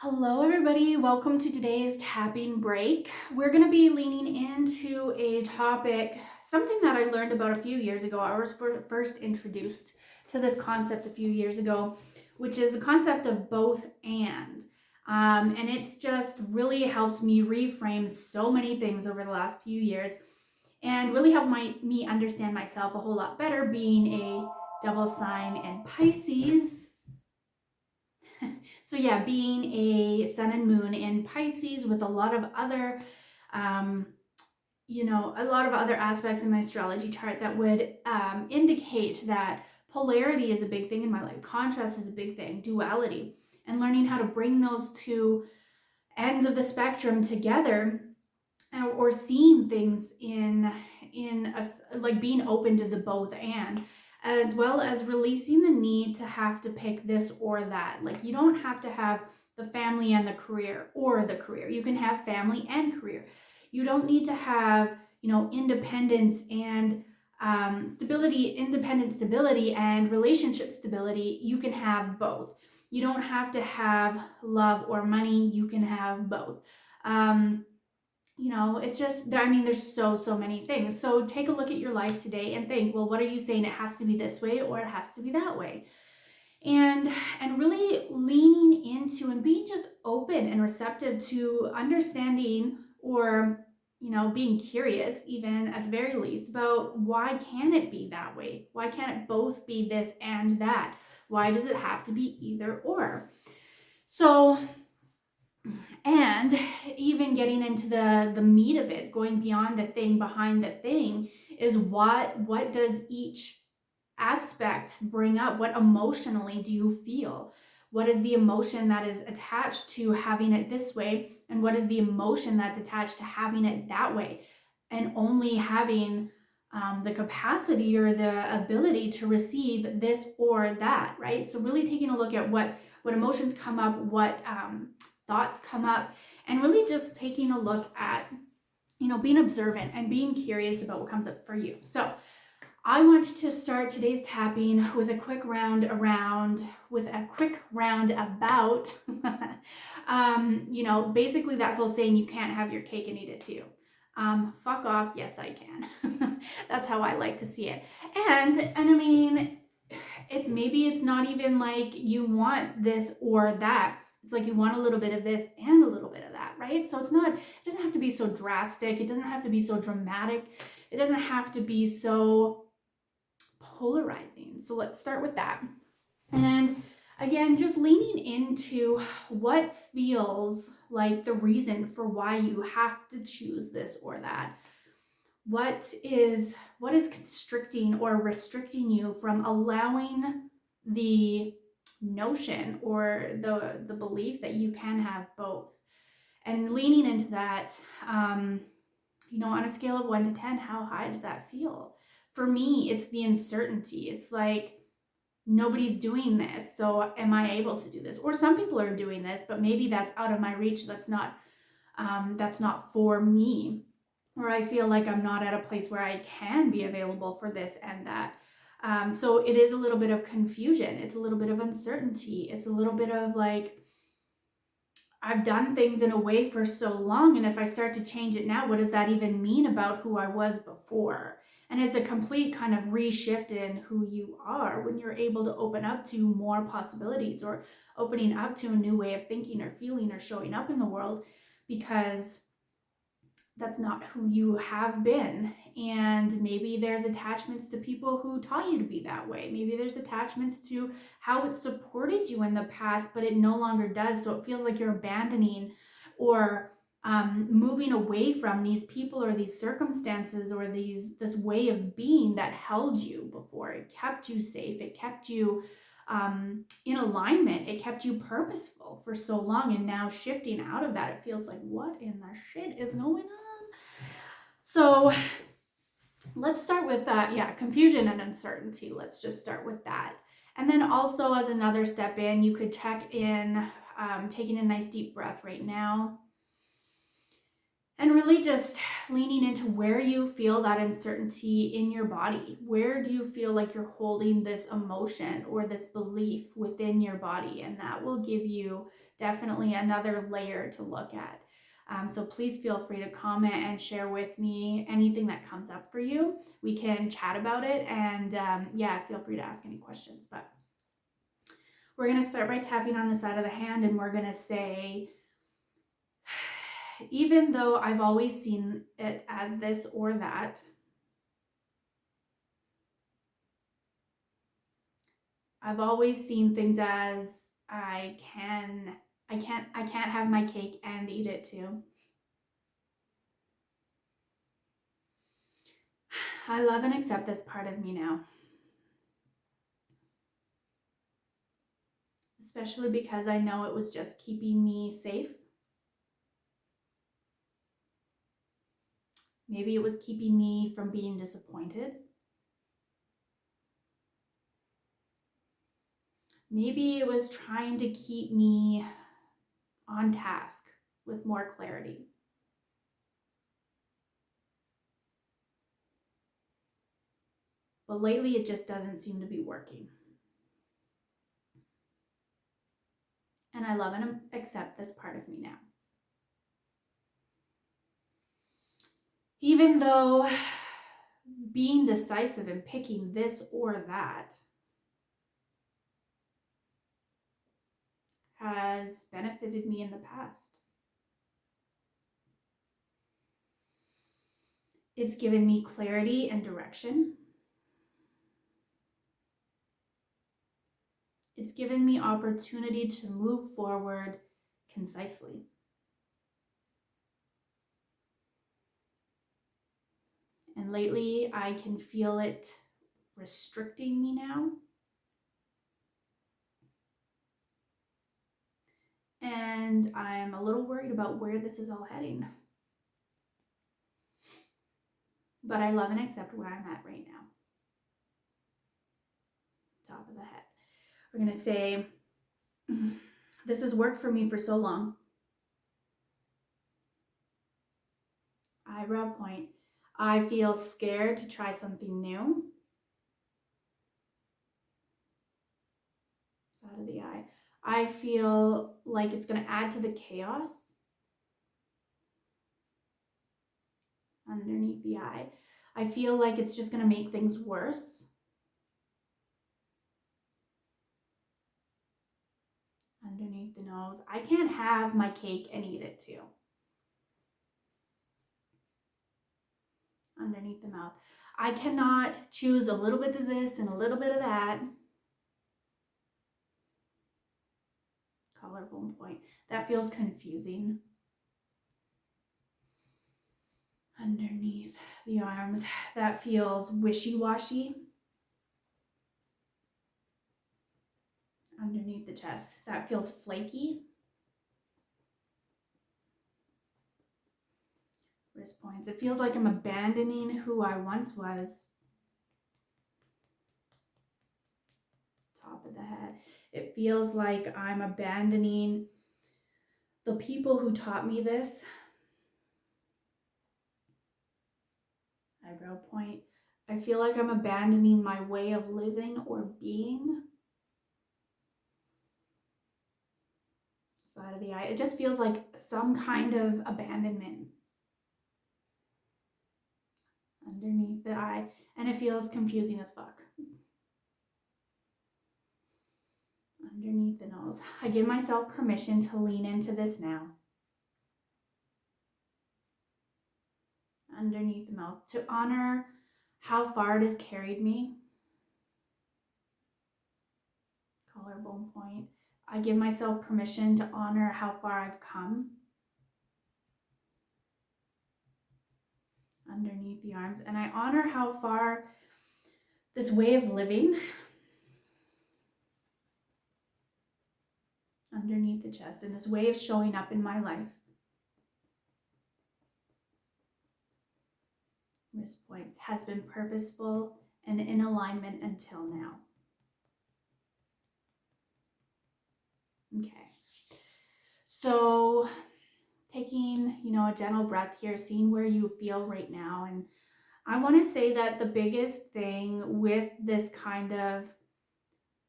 Hello, everybody. Welcome to today's tapping break. We're going to be leaning into a topic, something that I learned about a few years ago. I was first introduced to this concept a few years ago, which is the concept of both and. And it's just really helped me reframe so many things over the last few years and really helped me understand myself a whole lot better, being a double sign in Pisces. So yeah, being a sun and moon in Pisces with a lot of other, um, a lot of other aspects in my astrology chart that would indicate that polarity is a big thing in my life. Contrast is a big thing, duality, and learning how to bring those two ends of the spectrum together, or seeing things like being open to the both and, as well as releasing the need to have to pick this or that. Like, you don't have to have the family and the career, or the career. You can have family and career. You don't need to have, independence and stability and relationship stability. You can have both. You don't have to have love or money. You can have both. um, it's just, I mean, there's so many things. So take a look at your life today and think, well, what are you saying? It has to be this way or it has to be that way? And really leaning into and being just open and receptive to understanding, or being curious, even at the very least, about why can it be that way? Why can't it both be this and that? Why does it have to be either or? So, and even getting into the meat of it, going beyond the thing, behind the thing, is what does each aspect bring up? What emotionally do you feel? What is the emotion that is attached to having it this way, and what is the emotion that's attached to having it that way, and only having the capacity or the ability to receive this or that, right? So really taking a look at what emotions come up, what thoughts come up, and really just taking a look at, being observant and being curious about what comes up for you. So I want to start today's tapping with a quick round about, basically that whole saying, you can't have your cake and eat it too. Fuck off. Yes, I can. That's how I like to see it. And I mean, it's not even like you want this or that. It's like you want a little bit of this and a little bit of that, right? So it doesn't have to be so drastic. It doesn't have to be so dramatic. It doesn't have to be so polarizing. So let's start with that. And again, just leaning into what feels like the reason for why you have to choose this or that. What is constricting or restricting you from allowing the notion or the belief that you can have both? And leaning into that, on a scale of 1 to 10, how high does that feel? For me, it's the uncertainty. It's like, nobody's doing this, so am I able to do this? Or some people are doing this, but maybe that's out of my reach. That's not for me. Or I feel like I'm not at a place where I can be available for this and that. So it is a little bit of confusion. It's a little bit of uncertainty. It's a little bit of like, I've done things in a way for so long, and if I start to change it now, what does that even mean about who I was before? And it's a complete kind of reshift in who you are when you're able to open up to more possibilities, or opening up to a new way of thinking or feeling or showing up in the world, because that's not who you have been. And maybe there's attachments to people who taught you to be that way. Maybe there's attachments to how it supported you in the past, but it no longer does. So it feels like you're abandoning, or moving away from these people or these circumstances, or this way of being that held you before. It kept you safe. It kept you in alignment. It kept you purposeful for so long. And now shifting out of that, it feels like, what in the shit is going on? So let's start with that. Yeah, confusion and uncertainty. Let's just start with that. And then also, as another step in, you could check in, taking a nice deep breath right now. And really just leaning into where you feel that uncertainty in your body. Where do you feel like you're holding this emotion or this belief within your body? And that will give you definitely another layer to look at. So please feel free to comment and share with me anything that comes up for you. We can chat about it, and yeah, feel free to ask any questions. But we're going to start by tapping on the side of the hand, and we're going to say, even though I've always seen it as this or that, I've always seen things as I can't have my cake and eat it too. I love and accept this part of me now. Especially because I know it was just keeping me safe. Maybe it was keeping me from being disappointed. Maybe it was trying to keep me on task with more clarity. But lately it just doesn't seem to be working. And I love and accept this part of me now. Even though being decisive and picking this or that has benefited me in the past. It's given me clarity and direction. It's given me opportunity to move forward concisely. And lately, I can feel it restricting me now. And I'm a little worried about where this is all heading. But I love and accept where I'm at right now. Top of the head. We're going to say, this has worked for me for so long. Eyebrow point. I feel scared to try something new. Side of the eye. I feel like it's going to add to the chaos. Underneath the eye. I feel like it's just going to make things worse. Underneath the nose. I can't have my cake and eat it too. Underneath the mouth. I cannot choose a little bit of this and a little bit of that. Collarbone point. That feels confusing. Underneath the arms. That feels wishy-washy. Underneath the chest. That feels flaky. Wrist points. It feels like I'm abandoning who I once was. Top of the head. It feels like I'm abandoning the people who taught me this. Eyebrow point. I feel like I'm abandoning my way of living or being. Side of the eye. It just feels like some kind of abandonment. Underneath the eye. And it feels confusing as fuck. Underneath the nose. I give myself permission to lean into this now. Underneath the mouth. To honor how far it has carried me. Collarbone point. I give myself permission to honor how far I've come. Underneath the arms. And I honor how far this way of living. Underneath the chest. And this way of showing up in my life. Wrist points. Has been purposeful and in alignment until now. Okay. So taking, a gentle breath here, seeing where you feel right now. And I want to say that the biggest thing with this kind of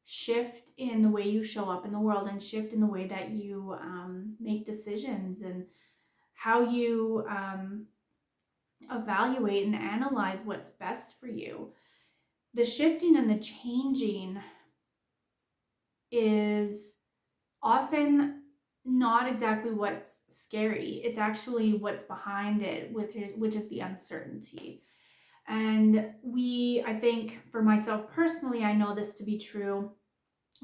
shift in the way you show up in the world and shift in the way that you make decisions and how you evaluate and analyze what's best for you. The shifting and the changing is often not exactly what's scary. It's actually what's behind it, which is the uncertainty. And I think for myself personally, I know this to be true,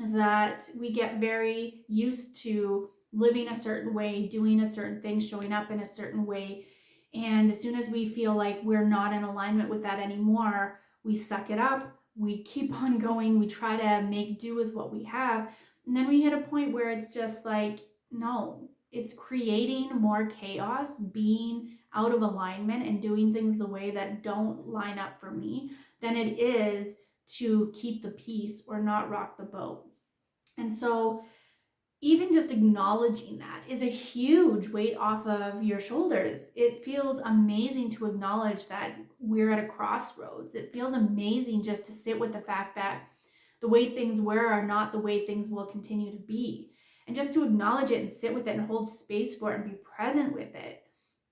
is that we get very used to living a certain way, doing a certain thing, showing up in a certain way. And as soon as we feel like we're not in alignment with that anymore, we suck it up, we keep on going, we try to make do with what we have. And then we hit a point where it's just like, no, it's creating more chaos, being out of alignment and doing things the way that don't line up for me than it is to keep the peace or not rock the boat. And so even just acknowledging that is a huge weight off of your shoulders. It feels amazing to acknowledge that we're at a crossroads. It feels amazing just to sit with the fact that the way things were are not the way things will continue to be. And just to acknowledge it and sit with it and hold space for it and be present with it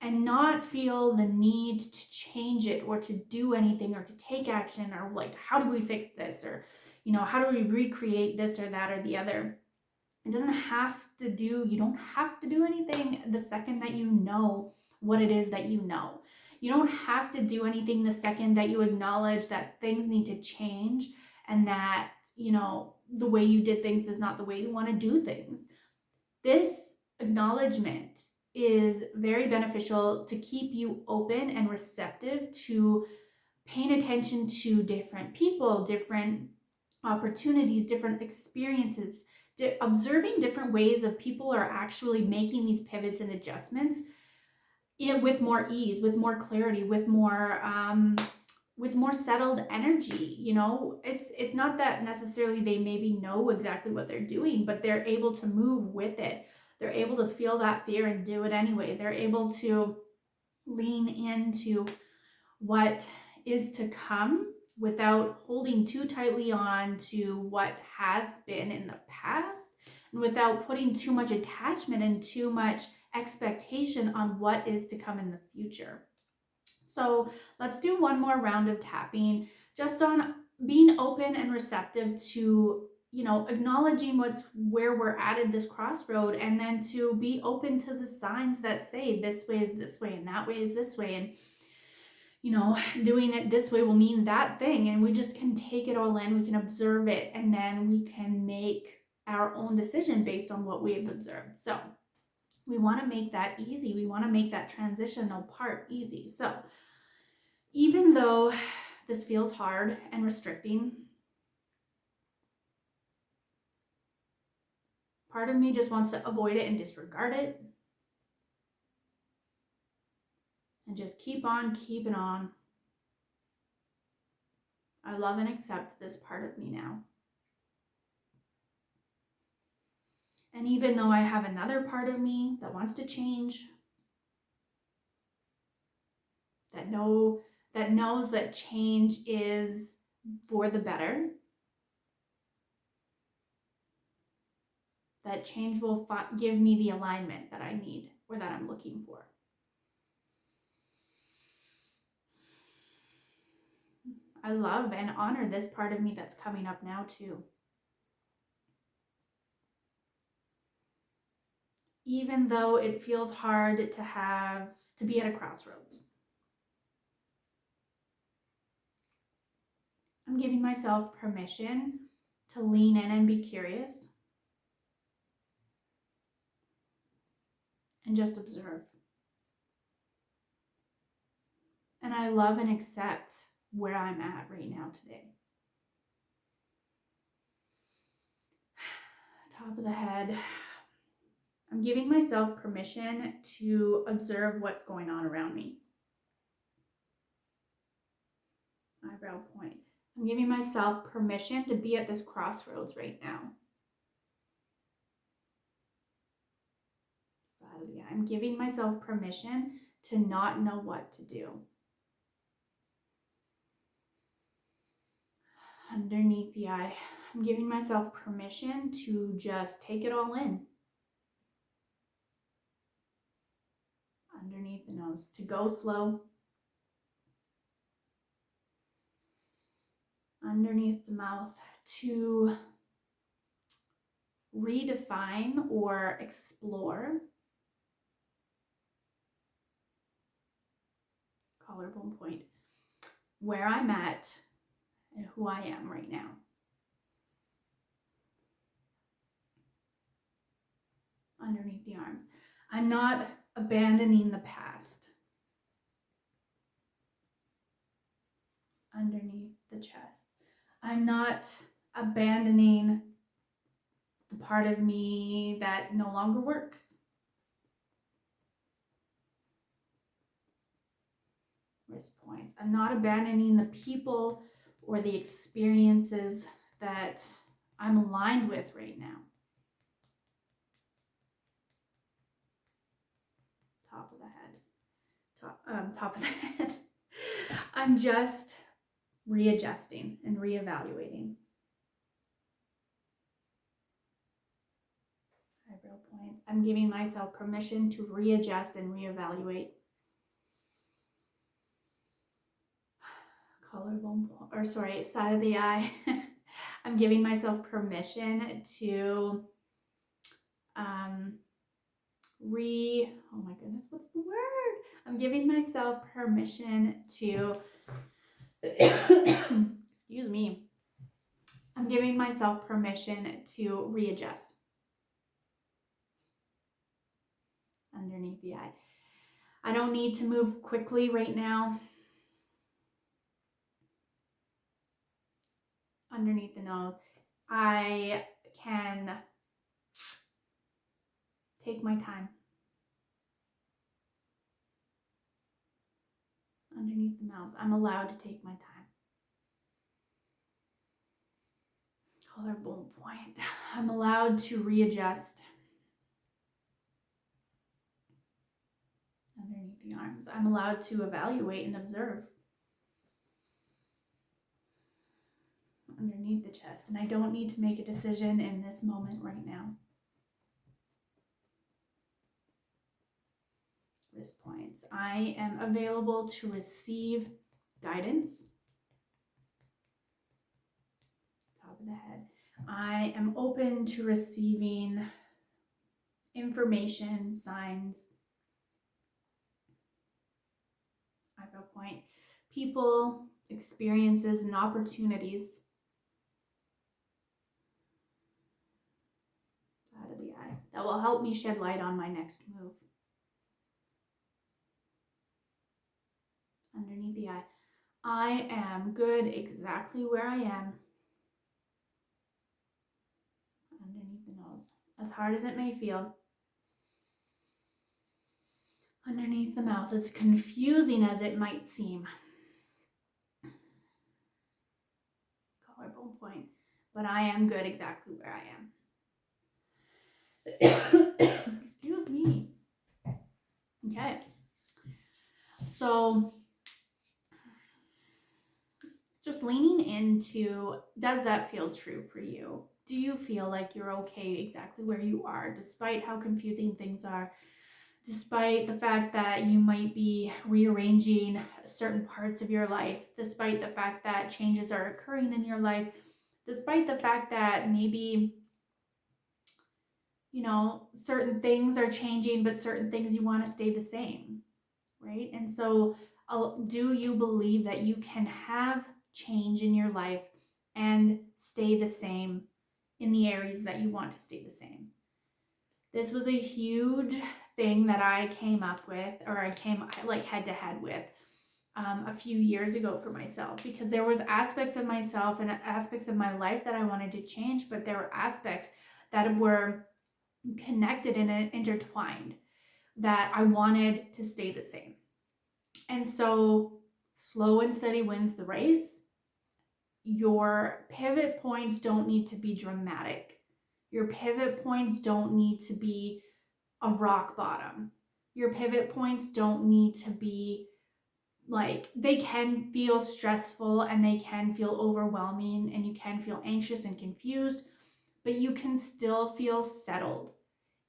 and not feel the need to change it or to do anything or to take action or like, how do we fix this? Or, how do we recreate this or that or the other? You don't have to do anything the second that you know what it is that you know. You don't have to do anything the second that you acknowledge that things need to change and that, the way you did things is not the way you want to do things. This acknowledgement is very beneficial to keep you open and receptive to paying attention to different people, different opportunities, different experiences, observing different ways of people are actually making these pivots and adjustments with more ease, with more clarity, with more settled energy. It's not that necessarily they maybe know exactly what they're doing, but they're able to move with it. They're able to feel that fear and do it anyway. They're able to lean into what is to come without holding too tightly on to what has been in the past and without putting too much attachment and too much expectation on what is to come in the future. So let's do one more round of tapping just on being open and receptive to, acknowledging where we're at this crossroad, and then to be open to the signs that say this way is this way and that way is this way. And doing it this way will mean that thing. And we just can take it all in, we can observe it, and then we can make our own decision based on what we've observed. So we want to make that easy. We want to make that transitional part easy. So even though this feels hard and restricting, part of me just wants to avoid it and disregard it and just keep on keeping on. I love and accept this part of me now. And even though I have another part of me that wants to change, that knows that change is for the better, that change will give me the alignment that I need or that I'm looking for. I love and honor this part of me that's coming up now too. Even though it feels hard to be at a crossroads, I'm giving myself permission to lean in and be curious and just observe. And I love and accept where I'm at right now today. Top of the head. I'm giving myself permission to observe what's going on around me. Eyebrow point. I'm giving myself permission to be at this crossroads right now. of the eye. I'm giving myself permission to not know what to do. Underneath the eye, I'm giving myself permission to just take it all in. Underneath the nose, to go slow. Underneath the mouth, to redefine or explore. Collarbone point, where I'm at and who I am right now. Underneath the arms, I'm not abandoning the past. Underneath the chest, I'm not abandoning the part of me that no longer works. Wrist points, I'm not abandoning the people or the experiences that I'm aligned with right now. Top of the head. Top of the head. I'm just readjusting and reevaluating. Eyebrow points. I'm giving myself permission to readjust and reevaluate. Collarbone, or sorry, side of the eye. I'm giving myself permission to oh my goodness, what's the word? I'm giving myself permission to excuse me. I'm giving myself permission to readjust. Underneath the eye. I don't need to move quickly right now. Underneath the nose, I can take my time. Underneath the mouth, I'm allowed to take my time. Collarbone point, I'm allowed to readjust. Underneath the arms, I'm allowed to evaluate and observe. Underneath the chest, and I don't need to make a decision in this moment right now. Wrist points, I am available to receive guidance. Top of the head, I am open to receiving information, signs. Eyebrow point, people, experiences, and opportunities. Side of the eye, that will help me shed light on my next move. Underneath the eye, I am good exactly where I am. Underneath the nose, as hard as it may feel. Underneath the mouth, as confusing as it might seem. Collarbone point, but I am good exactly where I am. Excuse me. Okay. So just leaning into, does that feel true for you? Do you feel like you're okay exactly where you are, despite how confusing things are? Despite the fact that you might be rearranging certain parts of your life, despite the fact that changes are occurring in your life, despite the fact that maybe, certain things are changing, but certain things you want to stay the same, right? And so do you believe that you can have change in your life and stay the same in the areas that you want to stay the same? This was a huge thing that I came up with, or I came like head to head with a few years ago for myself, because there was aspects of myself and aspects of my life that I wanted to change, but there were aspects that were connected and intertwined that I wanted to stay the same. And so slow and steady wins the race. Your pivot points don't need to be dramatic. Your pivot points don't need to be a rock bottom. Your pivot points don't need to be like, they can feel stressful and they can feel overwhelming and you can feel anxious and confused, but you can still feel settled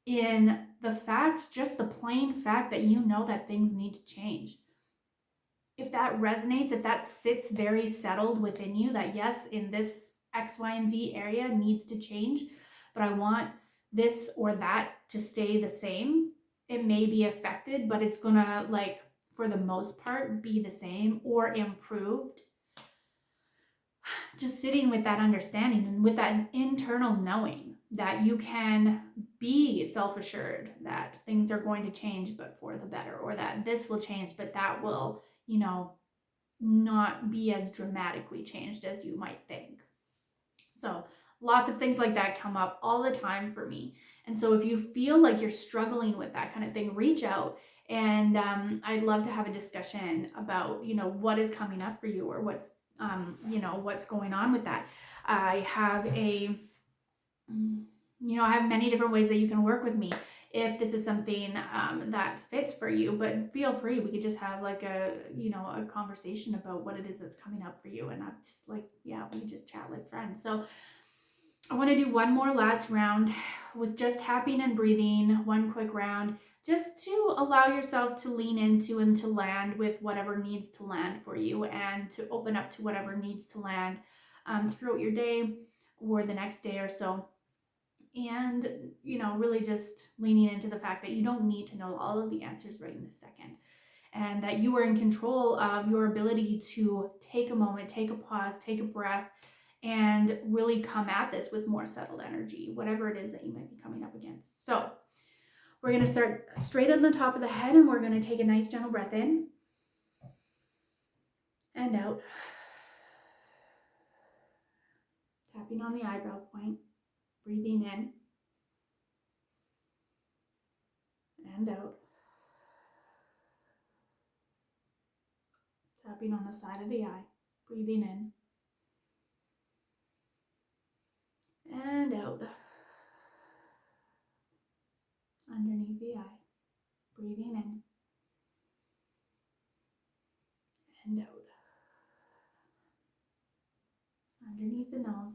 in the fact, just the plain fact that you know that things need to change. If that resonates, if that sits very settled within you, that yes, in this X, Y, and Z area needs to change, but I want this or that to stay the same, it may be affected, but it's gonna, like, for the most part, be the same or improved. Just sitting with that understanding and with that internal knowing that you can be self-assured that things are going to change, but for the better, or that this will change, but that will, not be as dramatically changed as you might think. So lots of things like that come up all the time for me. And so if you feel like you're struggling with that kind of thing, reach out. And I'd love to have a discussion about, what is coming up for you, or what's, what's going on with that. I have I have many different ways that you can work with me if this is something that fits for you, but feel free. We could just have like a conversation about what it is that's coming up for you. And I'm just like, yeah, we could just chat like friends. So I want to do one more last round with just tapping and breathing, one quick round, just to allow yourself to lean into and to land with whatever needs to land for you, and to open up to whatever needs to land throughout your day or the next day or so. And, really just leaning into the fact that you don't need to know all of the answers right in this second, and that you are in control of your ability to take a moment, take a pause, take a breath, and really come at this with more settled energy, whatever it is that you might be coming up against. So we're going to start straight on the top of the head, and we're going to take a nice gentle breath in and out. Tapping on the eyebrow point, breathing in and out. Tapping on the side of the eye, breathing in and out. Underneath the eye, breathing in and out. Underneath the nose.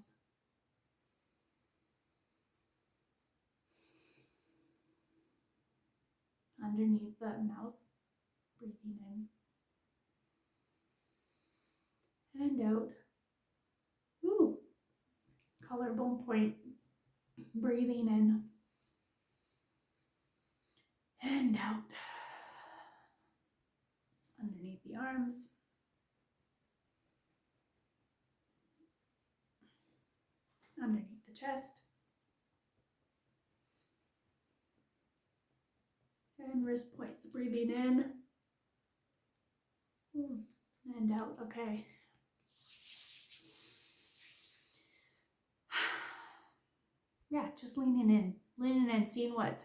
Underneath the mouth, breathing in and out. Ooh, collarbone point, breathing in and out. Underneath the arms. Underneath the chest. And wrist points, breathing in and out. Okay. Yeah, just leaning in, seeing what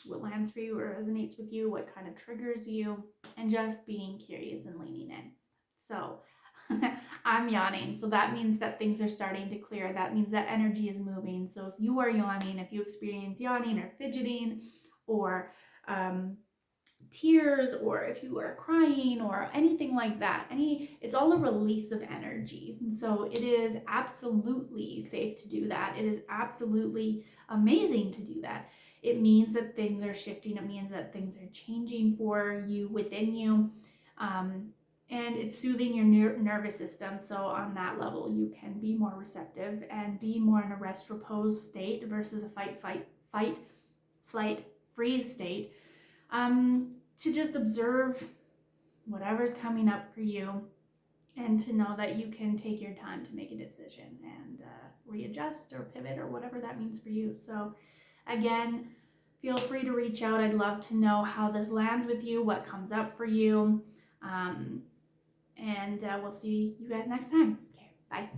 lands for you or resonates with you, what kind of triggers you, and just being curious and leaning in. So I'm yawning, so that means that things are starting to clear. That means that energy is moving. So if you are yawning, if you experience yawning or fidgeting or tears, or if you are crying or anything like that, it's all a release of energy. And so it is absolutely safe to do that. It is absolutely amazing to do that. It means that things are shifting. It means that things are changing for you, within you. And it's soothing your nervous system. So on that level, you can be more receptive and be more in a rest repose state versus a fight, flight, freeze state. To just observe whatever's coming up for you, and to know that you can take your time to make a decision and readjust or pivot or whatever that means for you. So again, feel free to reach out. I'd love to know how this lands with you, what comes up for you. And we'll see you guys next time. Okay, bye.